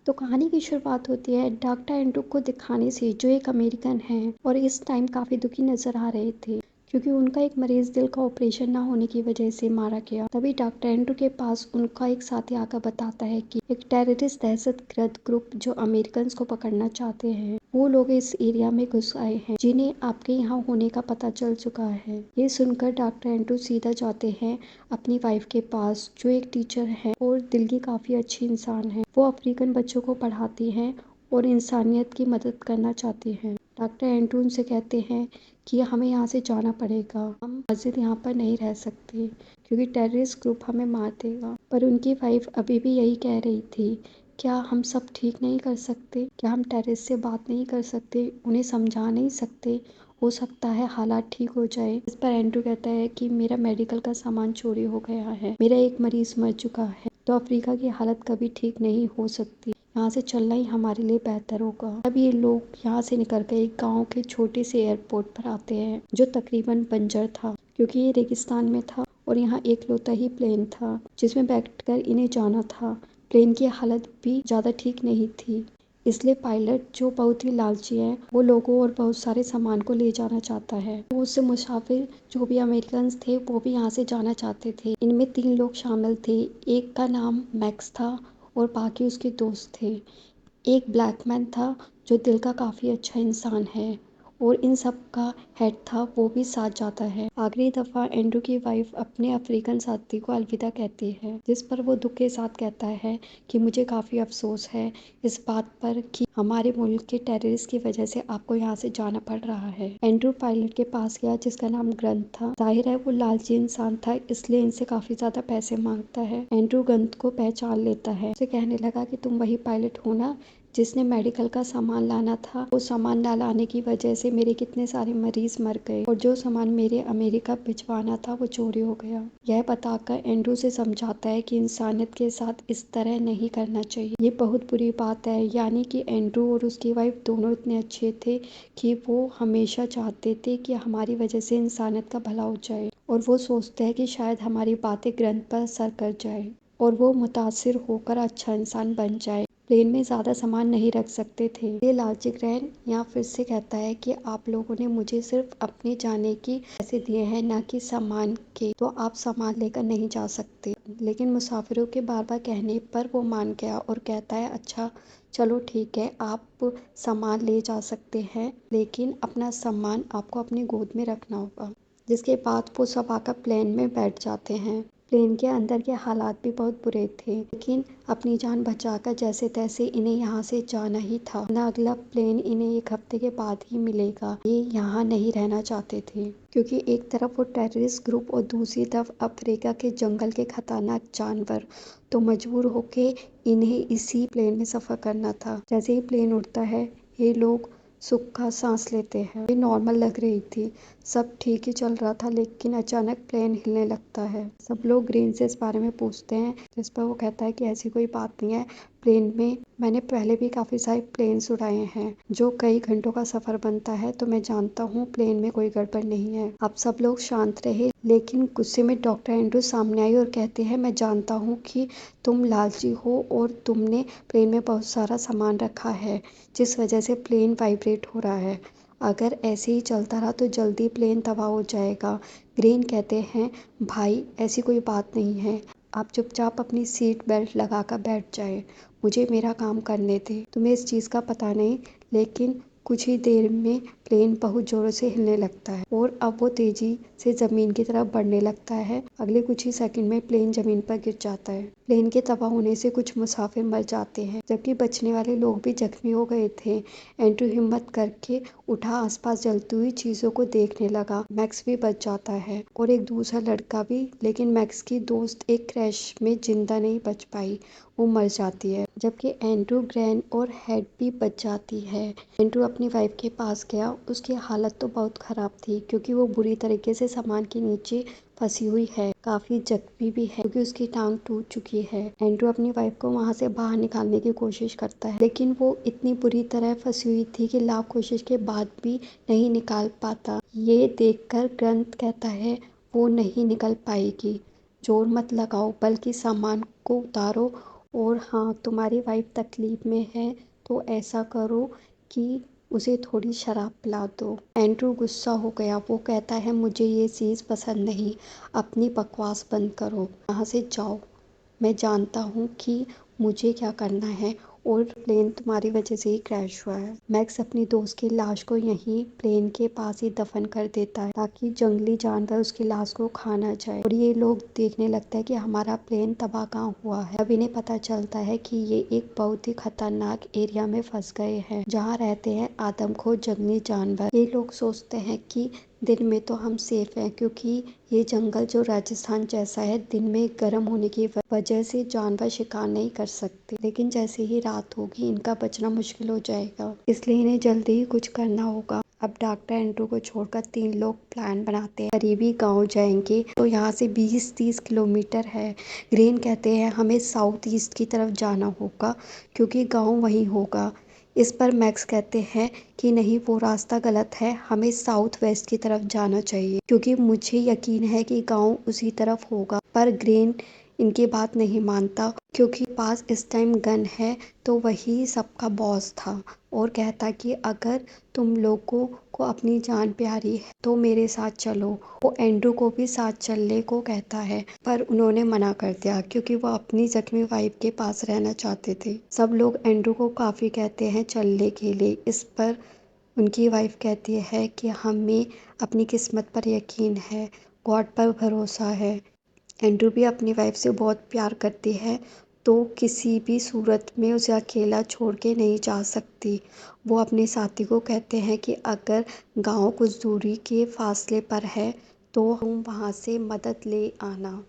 तो कहानी की शुरुआत होती है डॉक्टर एंड्रू को दिखाने से, जो एक अमेरिकन हैं और इस टाइम काफ़ी दुखी नज़र आ रहे थे क्योंकि उनका एक मरीज़ दिल का ऑपरेशन ना होने की वजह से मारा गया। तभी डॉक्टर एंड्रू के पास उनका एक साथी आकर बताता है कि एक टेररिस्ट दहशतगर्द ग्रुप जो अमेरिकन को पकड़ना चाहते हैं, वो लोग इस एरिया में घुस आए हैं जिन्हें आपके यहाँ होने का पता चल चुका है। ये सुनकर डॉक्टर एंड्रू सीधा जाते हैं अपनी वाइफ के पास, जो एक टीचर है और दिल की काफ़ी अच्छी इंसान है। वो अफ्रीकन बच्चों को पढ़ाती हैं और इंसानियत की मदद करना चाहती हैं। डॉक्टर एंड्रू उनसे कहते हैं कि हमें यहाँ से जाना पड़ेगा, हम मस्जिद यहाँ पर नहीं रह सकते क्योंकि टेररिस्ट ग्रुप हमें मार देगा। पर उनकी वाइफ अभी भी यही कह रही थी, क्या हम सब ठीक नहीं कर सकते? क्या हम टेररिस्ट से बात नहीं कर सकते, उन्हें समझा नहीं सकते? हो सकता है हालात ठीक हो जाए। इस पर एंड्रू कहता है कि मेरा मेडिकल का सामान चोरी हो गया है, मेरा एक मरीज मर चुका है, तो अफ्रीका की हालत कभी ठीक नहीं हो सकती, यहाँ से चलना ही हमारे लिए बेहतर होगा। तब ये लोग यहाँ से निकलकर एक गांव के छोटे से एयरपोर्ट पर आते हैं जो तकरीबन बंजर था क्योंकि ये रेगिस्तान में था और यहाँ एकलौता ही प्लेन था जिसमें बैठकर इन्हें जाना था। प्लेन की हालत भी ज़्यादा ठीक नहीं थी, इसलिए पायलट जो बहुत ही लालची है वो लोगों और बहुत सारे सामान को ले जाना चाहता है। तो उससे मुसाफिर जो भी अमेरिकन थे वो भी यहाँ से जाना चाहते थे। इनमें 3 लोग शामिल थे, एक का नाम मैक्स था और बाकी उसके दोस्त थे। एक ब्लैक मैन था जो दिल का काफ़ी अच्छा इंसान है और इन सब का हेड था, वो भी साथ जाता है। आखिरी दफ़ा एंड्रू की वाइफ अपने अफ्रीकन साथी को अलविदा कहती है, जिस पर वो दुख के साथ कहता है कि मुझे काफ़ी अफसोस है इस बात पर कि हमारे मुल्क के टेररिस्ट की वजह से आपको यहाँ से जाना पड़ रहा है। एंड्रू पायलट के पास गया जिसका नाम ग्रंथ था। जाहिर है वो लालची इंसान था, इसलिए इनसे काफ़ी ज़्यादा पैसे मांगता है। एंड्रू ग्रंथ को पहचान लेता है, उसे कहने लगा कि तुम वही पायलट हो ना जिसने मेडिकल का सामान लाना था। वो सामान ना लाने की वजह से मेरे कितने सारे मरीज मर गए और जो सामान मेरे अमेरिका भिजवाना था वो चोरी हो गया। यह बताकर एंड्रू से समझाता है कि इंसानियत के साथ इस तरह नहीं करना चाहिए, ये बहुत बुरी बात है। यानी कि एंड्रू और उसकी वाइफ दोनों इतने अच्छे थे कि वो हमेशा चाहते थे कि हमारी वजह से इंसानियत का भला हो जाए और वो सोचते हैं कि शायद हमारी बातें ग्रंथ पर असर कर जाए और वो मुतासिर होकर अच्छा इंसान बन जाए। प्लेन में ज़्यादा सामान नहीं रख सकते थे। ये लालची ग्रैंड यहाँ फिर से कहता है कि आप लोगों ने मुझे सिर्फ अपने जाने की पैसे दिए हैं, ना कि सामान के, तो आप सामान लेकर नहीं जा सकते। लेकिन मुसाफिरों के बार बार कहने पर वो मान गया और कहता है अच्छा चलो ठीक है, आप सामान ले जा सकते हैं, लेकिन अपना सामान आपको अपनी गोद में रखना होगा। जिसके बाद वो सब आकर प्लेन में बैठ जाते हैं। प्लेन के अंदर के हालात भी बहुत बुरे थे, लेकिन अपनी जान बचाकर जैसे तैसे इन्हें यहाँ से जाना ही था, ना अगला प्लेन इन्हें 1 हफ्ते के बाद ही मिलेगा। ये यहाँ नहीं रहना चाहते थे क्योंकि एक तरफ वो टेररिस्ट ग्रुप और दूसरी तरफ अफ्रीका के जंगल के खतरनाक जानवर, तो मजबूर होके इन्हें इसी प्लेन में सफ़र करना था। जैसे ही प्लेन उड़ता है ये लोग सुख का सांस लेते हैं। ये नॉर्मल लग रही थी, सब ठीक ही चल रहा था, लेकिन अचानक प्लेन हिलने लगता है। सब लोग ग्रीन से इस बारे में पूछते हैं, जिस पर वो कहता है कि ऐसी कोई बात नहीं है, प्लेन में मैंने पहले भी काफ़ी सारे प्लेन्स उड़ाए हैं जो कई घंटों का सफ़र बनता है, तो मैं जानता हूँ प्लेन में कोई गड़बड़ नहीं है। अब सब लोग शांत रहे, लेकिन गुस्से में डॉक्टर एंड्रू सामने आई और कहते हैं मैं जानता हूँ कि तुम लालची हो और तुमने प्लेन में बहुत सारा सामान रखा है जिस वजह से प्लेन वाइब्रेट हो रहा है। अगर ऐसे ही चलता रहा तो जल्दी प्लेन तबाह हो जाएगा। ग्रीन कहते हैं भाई ऐसी कोई बात नहीं है, आप चुपचाप अपनी सीट बेल्ट लगाकर बैठ जाए, मुझे मेरा काम करने दे। तुम्हें इस चीज़ का पता नहीं, लेकिन कुछ ही देर में प्लेन बहुत ज़ोरों से हिलने लगता है और अब वो तेज़ी से ज़मीन की तरफ बढ़ने लगता है। अगले कुछ ही सेकंड में प्लेन ज़मीन पर गिर जाता है। प्लेन के तबाह होने से कुछ मुसाफिर मर जाते हैं, जबकि बचने वाले लोग भी जख्मी हो गए थे। एंड्रू हिम्मत करके उठा, आसपास जलती हुई चीज़ों को देखने लगा। मैक्स भी बच जाता है और एक दूसरा लड़का भी, लेकिन मैक्स की दोस्त एक क्रैश में जिंदा नहीं बच पाई, वो मर जाती है, जबकि एंड्रू, ग्रैन और हेड भी बच जाती है। एंड्रू अपनी वाइफ के पास गया, उसकी हालत तो बहुत ख़राब थी क्योंकि वो बुरी तरीके से सामान के नीचे फंसी हुई है, काफ़ी जख्मी भी है क्योंकि उसकी टांग टूट चुकी है। एंड्रू अपनी वाइफ को वहाँ से बाहर निकालने की कोशिश करता है, लेकिन वो इतनी बुरी तरह फंसी हुई थी कि लाख कोशिश के बाद भी नहीं निकाल पाता। ये देखकर ग्रंथ कहता है वो नहीं निकल पाएगी, जोर मत लगाओ, बल्कि सामान को उतारो और हाँ, तुम्हारी वाइफ तकलीफ में है तो ऐसा करो कि उसे थोड़ी शराब पिला दो। एंड्रू गुस्सा हो गया। वो कहता है मुझे ये चीज़ पसंद नहीं, अपनी बकवास बंद करो, यहाँ से जाओ। मैं जानता हूँ कि मुझे क्या करना है और प्लेन तुम्हारी वजह से ही क्रैश हुआ है। मैक्स अपनी दोस्त की लाश को यहीं प्लेन के पास ही दफन कर देता है ताकि जंगली जानवर उसकी लाश को खा ना जाए और ये लोग देखने लगता है कि हमारा प्लेन तबाह कहाँ हुआ है। अब इन्हें पता चलता है कि ये एक बहुत ही खतरनाक एरिया में फंस गए हैं जहाँ रहते हैं आदमखोर जंगली जानवर। ये लोग सोचते हैं कि दिन में तो हम सेफ हैं क्योंकि ये जंगल जो राजस्थान जैसा है दिन में गर्म होने की वजह से जानवर शिकार नहीं कर सकते, लेकिन जैसे ही रात होगी इनका बचना मुश्किल हो जाएगा, इसलिए इन्हें जल्दी ही कुछ करना होगा। अब डॉक्टर एंड्रू को छोड़कर 3 लोग प्लान बनाते हैं करीबी गांव जाएंगे तो यहाँ से 20-30 किलोमीटर है। ग्रेन कहते हैं हमें साउथ ईस्ट की तरफ जाना होगा क्योंकि गांव वहीं होगा। इस पर मैक्स कहते हैं कि नहीं, वो रास्ता गलत है, हमें साउथ वेस्ट की तरफ जाना चाहिए क्योंकि मुझे यकीन है कि गांव उसी तरफ होगा। पर ग्रेन इनकी बात नहीं मानता क्योंकि पास इस टाइम गन है तो वही सबका बॉस था और कहता कि अगर तुम लोगों को अपनी जान प्यारी है तो मेरे साथ चलो। वो एंड्रू को भी साथ चलने को कहता है पर उन्होंने मना कर दिया क्योंकि वो अपनी जख्मी वाइफ के पास रहना चाहते थे। सब लोग एंड्रू को काफ़ी कहते हैं चलने के लिए। इस पर उनकी वाइफ कहती है कि हमें अपनी किस्मत पर यकीन है, गॉड पर भरोसा है। एंड्रू भी अपनी वाइफ से बहुत प्यार करती है तो किसी भी सूरत में उसे अकेला छोड़ के नहीं जा सकती। वो अपने साथी को कहते हैं कि अगर गांव कुछ दूरी के फासले पर है तो हम वहां से मदद ले आना,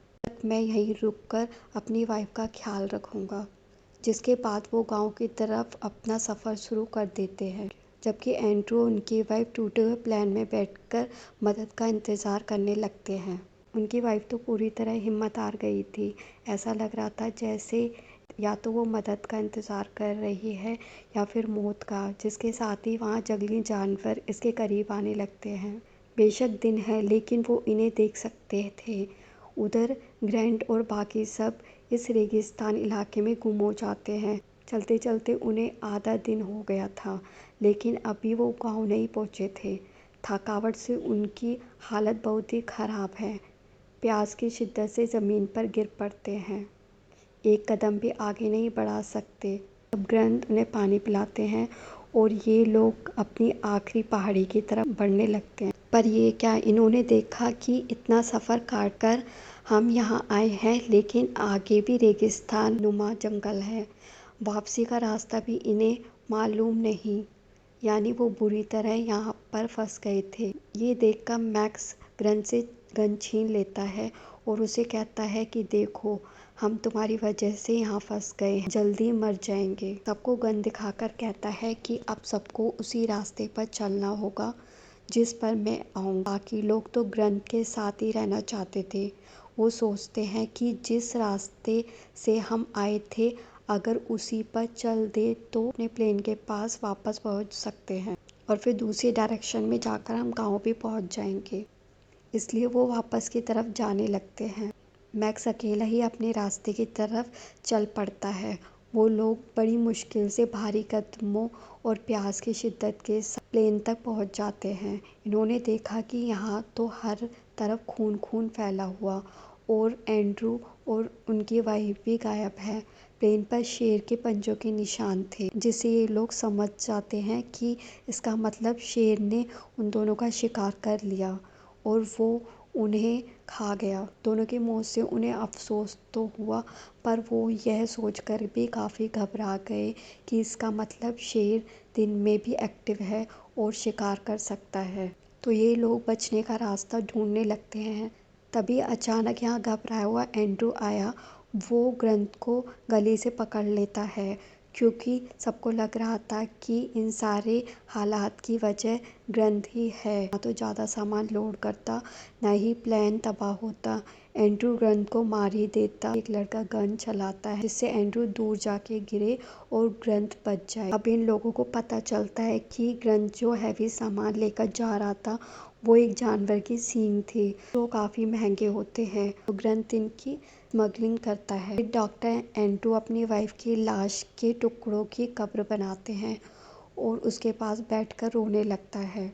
मैं यहीं रुककर अपनी वाइफ का ख्याल रखूंगा। जिसके बाद वो गांव की तरफ अपना सफ़र शुरू कर देते हैं जबकि एंड्रू और उनकी वाइफ टूटे हुए प्लेन में बैठकर मदद का इंतज़ार करने लगते हैं। उनकी वाइफ तो पूरी तरह हिम्मत हार गई थी। ऐसा लग रहा था जैसे या तो वो मदद का इंतज़ार कर रही है या फिर मौत का, जिसके साथ ही वहाँ जंगली जानवर इसके करीब आने लगते हैं। बेशक दिन है लेकिन वो इन्हें देख सकते थे। उधर ग्रैंड और बाकी सब इस रेगिस्तान इलाके में गुम हो जाते हैं। चलते चलते उन्हें आधा दिन हो गया था लेकिन अभी वो गांव नहीं पहुंचे थे। थकावट से उनकी हालत बहुत ही ख़राब है। प्यास की शिद्दत से ज़मीन पर गिर पड़ते हैं, एक कदम भी आगे नहीं बढ़ा सकते। अब ग्रंथ उन्हें पानी पिलाते हैं और ये लोग अपनी आखिरी पहाड़ी की तरफ बढ़ने लगते हैं। पर ये क्या, इन्होंने देखा कि इतना सफ़र काट कर हम यहाँ आए हैं लेकिन आगे भी रेगिस्तान नुमा जंगल है, वापसी का रास्ता भी इन्हें मालूम नहीं, यानी वो बुरी तरह यहाँ पर फंस गए थे। ये देखकर मैक्स ग्रंथ से गन छीन लेता है और उसे कहता है कि देखो, हम तुम्हारी वजह से यहाँ फंस गए हैं, जल्दी मर जाएंगे। सबको गन दिखाकर कहता है कि अब सबको उसी रास्ते पर चलना होगा जिस पर मैं आऊँगा। बाकी लोग तो ग्रंथ के साथ ही रहना चाहते थे। वो सोचते हैं कि जिस रास्ते से हम आए थे अगर उसी पर चल दे तो अपने प्लेन के पास वापस पहुंच सकते हैं और फिर दूसरी डायरेक्शन में जाकर हम गांव भी पहुंच जाएंगे। इसलिए वो वापस की तरफ जाने लगते हैं। मैक्स अकेला ही अपने रास्ते की तरफ चल पड़ता है। वो लोग बड़ी मुश्किल से भारी कदमों और प्यास की शिद्दत के साथ प्लेन तक पहुंच जाते हैं। इन्होंने देखा कि यहाँ तो हर तरफ खून खून फैला हुआ और एंड्रू और उनकी वाइफ भी गायब है। प्लेन पर शेर के पंजों के निशान थे जिससे ये लोग समझ जाते हैं कि इसका मतलब शेर ने उन दोनों का शिकार कर लिया और वो उन्हें खा गया। दोनों की मौत से उन्हें अफसोस तो हुआ पर वो यह सोचकर भी काफ़ी घबरा गए कि इसका मतलब शेर दिन में भी एक्टिव है और शिकार कर सकता है। तो ये लोग बचने का रास्ता ढूंढने लगते हैं। तभी अचानक यहाँ घबराया हुआ एंड्रू आया। वो ग्रंथ को गले से पकड़ लेता है क्योंकि सबको लग रहा था कि इन सारे हालात की वजह ग्रंथ ही है। ना तो ज़्यादा सामान लोड करता, ना ही प्लान तबाह होता। एंड्रू ग्रंथ को मार ही देता। एक लड़का गन चलाता है जिससे एंड्रू दूर जाके गिरे और ग्रंथ बच जाए। अब इन लोगों को पता चलता है कि ग्रंथ जो हैवी सामान लेकर जा रहा था वो एक जानवर की सींग थी जो काफ़ी महंगे होते हैं। तो ग्रंथ इनकी स्मगलिंग करता है। डॉक्टर एंड्रू अपनी वाइफ की लाश के टुकड़ों की कब्र बनाते हैं और उसके पास बैठकर रोने लगता है।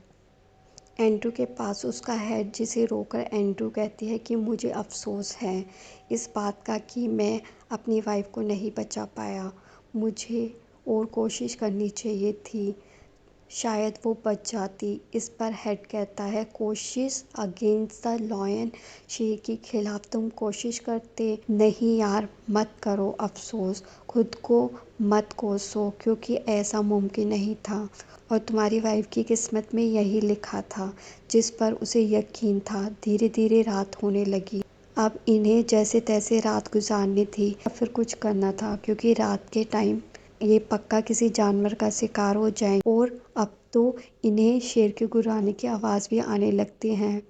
एंड्रू के पास उसका है, जिसे रोकर एंड्रू कहती है कि मुझे अफसोस है इस बात का कि मैं अपनी वाइफ को नहीं बचा पाया। मुझे और कोशिश करनी चाहिए थी, शायद वो बच जाती। इस पर हेड कहता है, कोशिश अगेंस्ट द लॉयन, शेर के खिलाफ तुम कोशिश करते। नहीं यार, मत करो अफसोस, खुद को मत कोसो, क्योंकि ऐसा मुमकिन नहीं था और तुम्हारी वाइफ की किस्मत में यही लिखा था जिस पर उसे यकीन था। धीरे धीरे रात होने लगी। अब इन्हें जैसे तैसे रात गुजारनी थी या फिर कुछ करना था, क्योंकि रात के टाइम ये पक्का किसी जानवर का शिकार हो जाएंगे। और अब तो इन्हें शेर के गुर्राने की आवाज़ भी आने लगती हैं।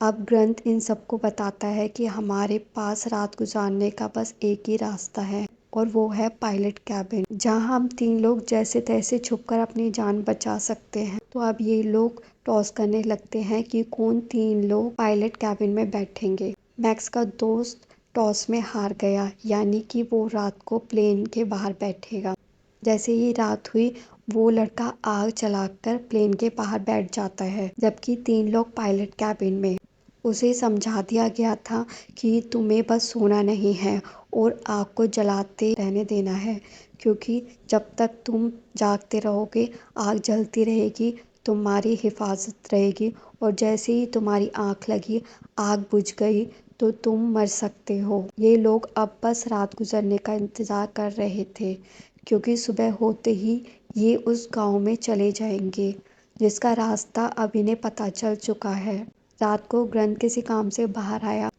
अब ग्रंथ इन सबको बताता है कि हमारे पास रात गुजारने का बस एक ही रास्ता है और वो है पायलट कैबिन, जहां हम 3 लोग जैसे तैसे छुपकर अपनी जान बचा सकते हैं। तो अब ये लोग टॉस करने लगते हैं कि कौन 3 लोग पायलट कैबिन में बैठेंगे। मैक्स का दोस्त टॉस में हार गया, यानी कि वो रात को प्लेन के बाहर बैठेगा। जैसे ही रात हुई, वो लड़का आग जलाकर प्लेन के बाहर बैठ जाता है, जबकि 3 लोग पायलट कैबिन में। उसे समझा दिया गया था कि तुम्हें बस सोना नहीं है और आग को जलाते रहने देना है, क्योंकि जब तक तुम जागते रहोगे आग जलती रहेगी, तुम्हारी हिफाजत रहेगी और जैसे ही तुम्हारी आँख लगी, आग बुझ गई तो तुम मर सकते हो। ये लोग अब बस रात गुजरने का इंतज़ार कर रहे थे, क्योंकि सुबह होते ही ये उस गांव में चले जाएंगे जिसका रास्ता अब इन्हें पता चल चुका है। रात को ग्रंथ किसी काम से बाहर आया।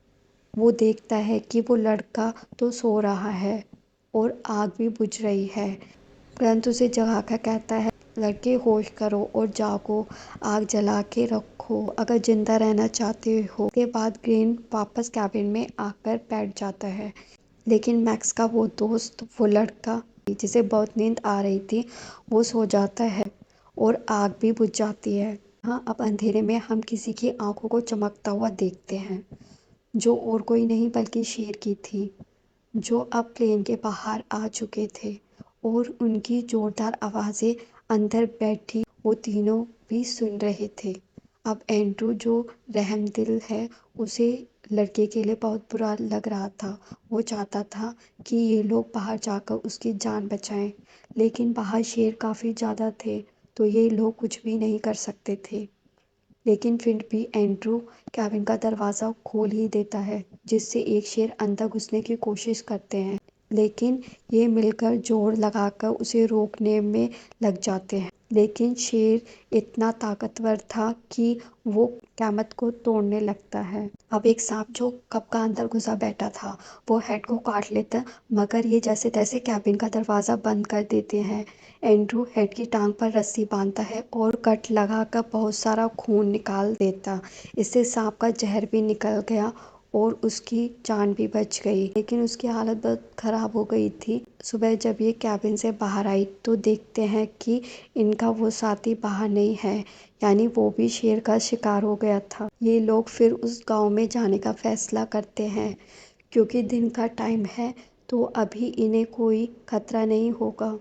वो देखता है कि वो लड़का तो सो रहा है और आग भी बुझ रही है। ग्रंथ उसे जगाकर कहता है, लड़के होश करो और जागो, आग जला के रखो अगर जिंदा रहना चाहते हो। उसके बाद ग्रीन वापस कैबिन में आकर बैठ जाता है, लेकिन मैक्स का वो दोस्त, वो लड़का जिसे बहुत नींद आ रही थी, वो सो जाता है और आग भी बुझ जाती है। हाँ, अब अंधेरे में हम किसी की आंखों को चमकता हुआ देखते हैं, जो और कोई नहीं बल्कि शेर की थी, जो अब प्लेन के बाहर आ चुके थे और उनकी जोरदार आवाज़ें अंदर बैठी वो तीनों भी सुन रहे थे। अब एंड्रू, जो रहमदिल है, उसे लड़के के लिए बहुत बुरा लग रहा था। वो चाहता था कि ये लोग बाहर जाकर उसकी जान बचाएं, लेकिन बाहर शेर काफ़ी ज़्यादा थे, तो ये लोग कुछ भी नहीं कर सकते थे। लेकिन फिर भी एंड्रू कैबिन का दरवाज़ा खोल ही देता है, जिससे एक शेर अंदर घुसने की कोशिश करते हैं, लेकिन ये मिलकर जोर लगाकर उसे रोकने में लग जाते हैं। लेकिन शेर इतना ताकतवर था कि वो क़यामत को तोड़ने लगता है। अब एक सांप जो कप का अंदर घुसा बैठा था, वो हेड को काट लेता, मगर ये जैसे तैसे कैबिन का दरवाज़ा बंद कर देते हैं। एंड्रू हेड की टांग पर रस्सी बांधता है और कट लगाकर बहुत सारा खून निकाल देता। इससे सांप का जहर भी निकल गया और उसकी जान भी बच गई, लेकिन उसकी हालत बहुत ख़राब हो गई थी। सुबह जब ये कैबिन से बाहर आई तो देखते हैं कि इनका वो साथी बाहर नहीं है, यानी वो भी शेर का शिकार हो गया था। ये लोग फिर उस गांव में जाने का फैसला करते हैं, क्योंकि दिन का टाइम है तो अभी इन्हें कोई खतरा नहीं होगा।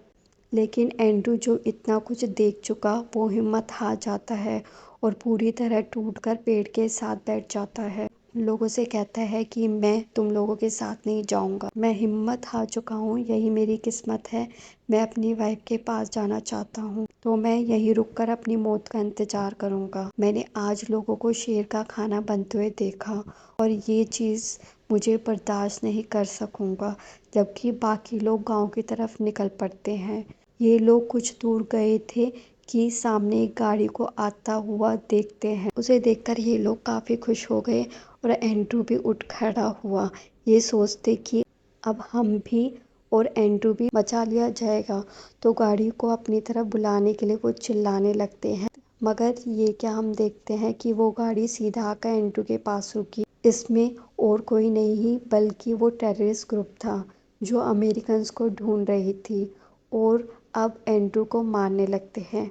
लेकिन एंड्रू, जो इतना कुछ देख चुका, वो हिम्मत हार जाता है और पूरी तरह टूटकर पेड़ के साथ बैठ जाता है। लोगों से कहता है कि मैं तुम लोगों के साथ नहीं जाऊंगा, मैं हिम्मत हार चुका हूँ, यही मेरी किस्मत है, मैं अपनी वाइफ के पास जाना चाहता हूँ, तो मैं यहीं रुककर अपनी मौत का इंतजार करूंगा। मैंने आज लोगों को शेर का खाना बनते हुए देखा और ये चीज़ मुझे बर्दाश्त नहीं कर सकूंगा। जबकि बाकी लोग गांव की तरफ निकल पड़ते हैं। ये लोग कुछ दूर गए थे कि सामने एक गाड़ी को आता हुआ देखते हैं। उसे देखकर ये लोग काफ़ी खुश हो गए और एंड्रू भी उठ खड़ा हुआ, ये सोचते कि अब हम भी और एंड्रू भी बचा लिया जाएगा। तो गाड़ी को अपनी तरफ बुलाने के लिए वो चिल्लाने लगते हैं, मगर ये क्या हम देखते हैं कि वो गाड़ी सीधा आकर एंड्रू के पास रुकी। इसमें और कोई नहीं बल्कि वो टेररिस्ट ग्रुप था, जो अमेरिकन्स को ढूंढ रही थी और अब एंड्रू को मारने लगते हैं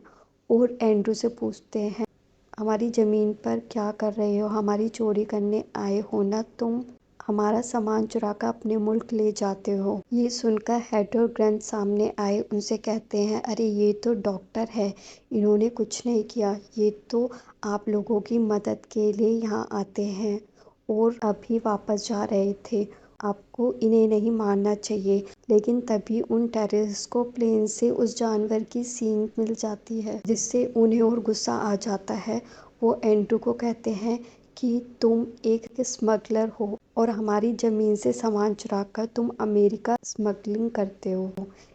और एंड्रू से पूछते हैं, हमारी ज़मीन पर क्या कर रहे हो, हमारी चोरी करने आए हो ना तुम। हमारा सामान चुरा कर अपने मुल्क ले जाते हो। ये सुनकर हेड और ग्रैंड सामने आए। उनसे कहते हैं, अरे ये तो डॉक्टर है, इन्होंने कुछ नहीं किया, ये तो आप लोगों की मदद के लिए यहाँ आते हैं और अभी वापस जा रहे थे। आपको इन्हें नहीं मारना चाहिए। लेकिन तभी उन टेररिस्ट को प्लेन से उस जानवर की सींग मिल जाती है, जिससे उन्हें और गुस्सा आ जाता है। वो एंड्रू को कहते हैं कि तुम एक स्मगलर हो और हमारी ज़मीन से सामान चुराकर तुम अमेरिका स्मगलिंग करते हो।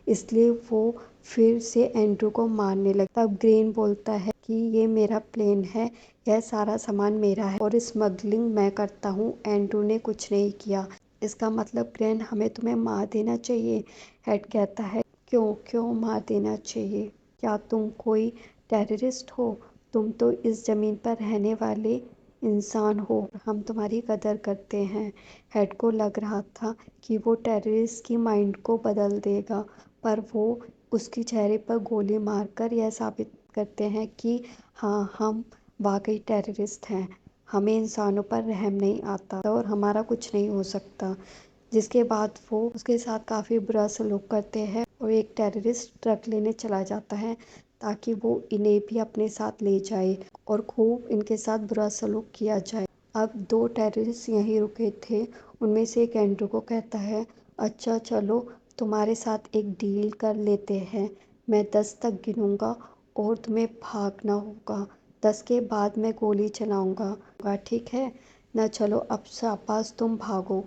इसलिए वो फिर से एंड्रू को मारने लगता। तब ग्रेन बोलता है कि ये मेरा प्लेन है, यह सारा सामान मेरा है और स्मगलिंग मैं करता हूँ, एंड्रू ने कुछ नहीं किया। इसका मतलब ग्रेन, हमें तुम्हें मार देना चाहिए। हेड कहता है, क्यों क्यों मार देना चाहिए? क्या तुम कोई टेररिस्ट हो? तुम तो इस ज़मीन पर रहने वाले इंसान हो, हम तुम्हारी कदर करते हैं। हेड को लग रहा था कि वो टेररिस्ट की माइंड को बदल देगा, पर वो उसके चेहरे पर गोली मारकर यह साबित करते हैं कि हाँ, हम वाकई टेररिस्ट हैं, हमें इंसानों पर रहम नहीं आता और हमारा कुछ नहीं हो सकता। जिसके बाद वो उसके साथ काफ़ी बुरा सलूक करते हैं और एक टेररिस्ट ट्रक लेने चला जाता है ताकि वो इन्हें भी अपने साथ ले जाए और खूब इनके साथ बुरा सलूक किया जाए। अब 2 टेररिस्ट यहीं रुके थे। उनमें से एक एंड्रू को कहता है, अच्छा चलो, तुम्हारे साथ एक डील कर लेते हैं। मैं 10 तक गिनूंगा और तुम्हें भागना होगा। 10 के बाद मैं गोली चलाऊंगा, ठीक है ना? चलो अब शाबाश, तुम भागो,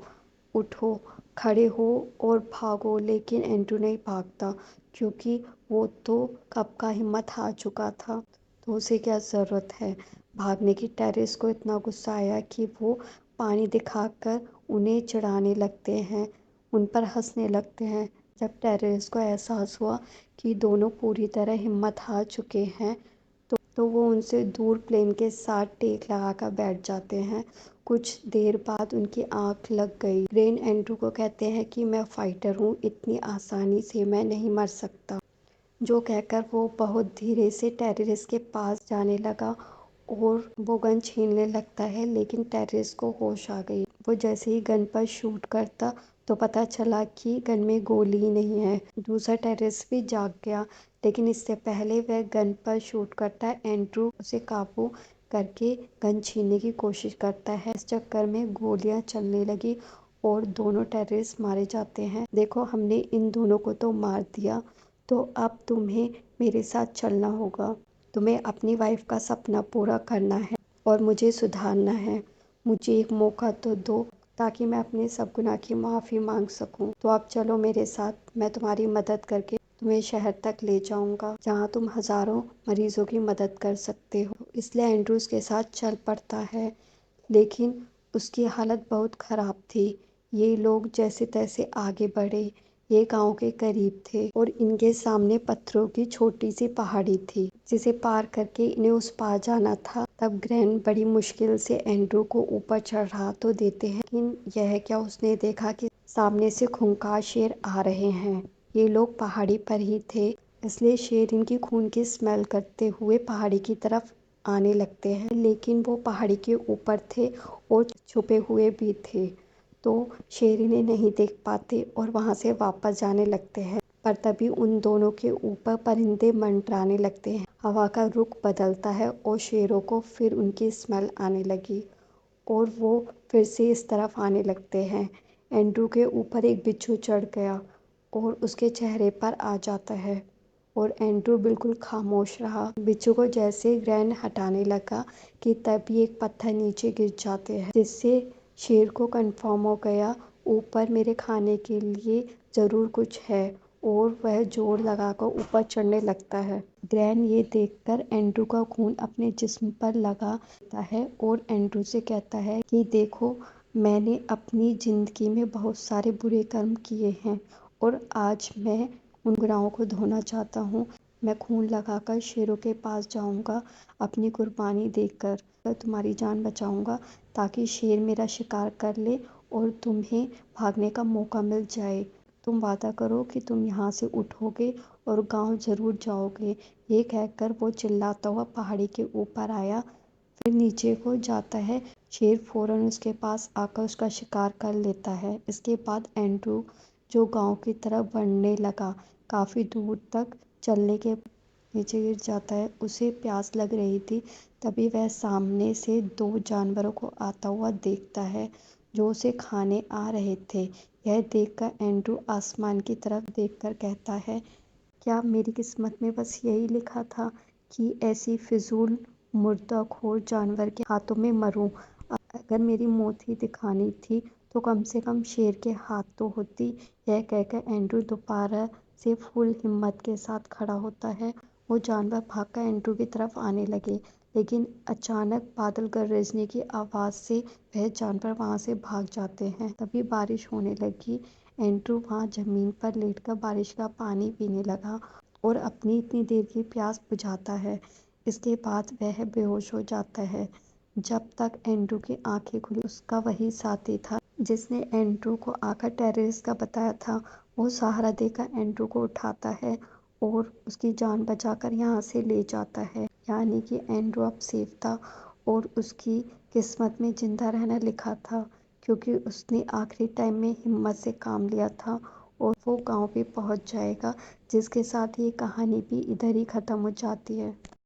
उठो, खड़े हो और भागो। लेकिन एंड्रू नहीं भागता, क्योंकि वो तो कब का हिम्मत हार चुका था, तो उसे क्या ज़रूरत है भागने की। टेररिस को इतना गुस्सा आया कि वो पानी दिखाकर उन्हें चिढ़ाने लगते हैं, उन पर हंसने लगते हैं। जब टेररिस को एहसास हुआ कि दोनों पूरी तरह हिम्मत हार चुके हैं, तो वो उनसे दूर प्लेन के साथ टेक लगाकर बैठ जाते हैं। कुछ देर बाद उनकी आंख लग गई। ग्रेन एंड्रू को कहते हैं कि मैं फाइटर हूँ, इतनी आसानी से मैं नहीं मर सकता। जो कहकर वो बहुत धीरे से टेररिस्ट के पास जाने लगा और वो गन छीनने लगता है, लेकिन टेररिस्ट को होश आ गई। वो जैसे ही गन पर शूट करता तो पता चला कि गन में गोली ही नहीं है। दूसरा टेररिस्ट भी जाग गया, लेकिन इससे पहले वह गन पर शूट करता है, एंड्रू उसे काबू करके गन छीनने की कोशिश करता है। इस चक्कर में गोलियां चलने लगी और दोनों टेररिस्ट मारे जाते हैं। देखो, हमने इन दोनों को तो मार दिया, तो अब तुम्हें मेरे साथ चलना होगा। तुम्हें अपनी वाइफ का सपना पूरा करना है और मुझे सुधारना है। मुझे एक मौका तो दो ताकि मैं अपने सब गुनाह की माफ़ी मांग सकूं। तो आप चलो मेरे साथ, मैं तुम्हारी मदद करके तुम्हें शहर तक ले जाऊंगा जहां तुम हज़ारों मरीजों की मदद कर सकते हो। इसलिए एंड्रूज के साथ चल पड़ता है, लेकिन उसकी हालत बहुत ख़राब थी। ये लोग जैसे तैसे आगे बढ़े। ये गांव के करीब थे और इनके सामने पत्थरों की छोटी सी पहाड़ी थी, जिसे पार करके इन्हें उस पार जाना था। तब ग्रैंड बड़ी मुश्किल से एंड्रू को ऊपर चढ़ा तो देते हैं, लेकिन यह क्या, उसने देखा कि सामने से खूंखार शेर आ रहे हैं। ये लोग पहाड़ी पर ही थे, इसलिए शेर इनकी खून की स्मेल करते हुए पहाड़ी की तरफ आने लगते हैं। लेकिन वो पहाड़ी के ऊपर थे और छुपे हुए भी थे, तो शेर इन्हें नहीं देख पाते और वहाँ से वापस जाने लगते हैं। पर तभी उन दोनों के ऊपर परिंदे मंडराने लगते हैं। हवा का रुख बदलता है और शेरों को फिर उनकी स्मेल आने लगी और वो फिर से इस तरफ आने लगते हैं। एंड्रू के ऊपर एक बिच्छू चढ़ गया और उसके चेहरे पर आ जाता है और एंड्रू बिल्कुल खामोश रहा। बिच्छू को जैसे ग्रैंड हटाने लगा कि तभी एक पत्थर नीचे गिर जाते हैं, जिससे शेर को कंफर्म हो गया, ऊपर मेरे खाने के लिए ज़रूर कुछ है, और वह जोर लगाकर ऊपर चढ़ने लगता है। ग्रैंड ये देखकर एंड्रू का खून अपने जिस्म पर लगाता है और एंड्रू से कहता है कि देखो, मैंने अपनी ज़िंदगी में बहुत सारे बुरे कर्म किए हैं और आज मैं उन गुनाहों को धोना चाहता हूँ। मैं खून लगाकर शेरों के पास जाऊँगा, अपनी कुर्बानी देकर तुम्हारी जान बचाऊँगा ताकि शेर मेरा शिकार कर ले और तुम्हें भागने का मौका मिल जाए। तुम वादा करो कि तुम यहाँ से उठोगे और गांव ज़रूर जाओगे। ये कहकर वो चिल्लाता हुआ पहाड़ी के ऊपर आया, फिर नीचे को जाता है। शेर फौरन उसके पास आकर उसका शिकार कर लेता है। इसके बाद एंड्रू जो गांव की तरफ बढ़ने लगा, काफ़ी दूर तक चलने के नीचे गिर जाता है। उसे प्यास लग रही थी। तभी वह सामने से दो जानवरों को आता हुआ देखता है जो उसे खाने आ रहे थे। यह देखकर एंड्रू आसमान की तरफ देखकर कहता है, क्या मेरी किस्मत में बस यही लिखा था कि ऐसी फिजूल मुर्दाखोर जानवर के हाथों में मरूं? अगर मेरी मौत ही दिखानी थी तो कम से कम शेर के हाथ तो होती। यह कहकर एंड्रू दोबारा से फुल हिम्मत के साथ खड़ा होता है। वो जानवर भागकर एंड्रू की तरफ आने लगे, लेकिन अचानक बादल गरजने की आवाज़ से वह जानवर वहाँ से भाग जाते हैं। तभी बारिश होने लगी। एंड्रू वहाँ ज़मीन पर लेटकर बारिश का पानी पीने लगा और अपनी इतनी देर की प्यास बुझाता है। इसके बाद वह बेहोश हो जाता है। जब तक एंड्रू की आंखें खुली, उसका वही साथी था जिसने एंड्रू को आकर टेररिस्ट का बताया था। वो सहारा देकर एंड्रू को उठाता है और उसकी जान बचाकर यहाँ से ले जाता है। यानी कि एंड्रू अब सेफ था और उसकी किस्मत में जिंदा रहना लिखा था, क्योंकि उसने आखिरी टाइम में हिम्मत से काम लिया था और वो गांव भी पहुंच जाएगा। जिसके साथ ये कहानी भी इधर ही ख़त्म हो जाती है।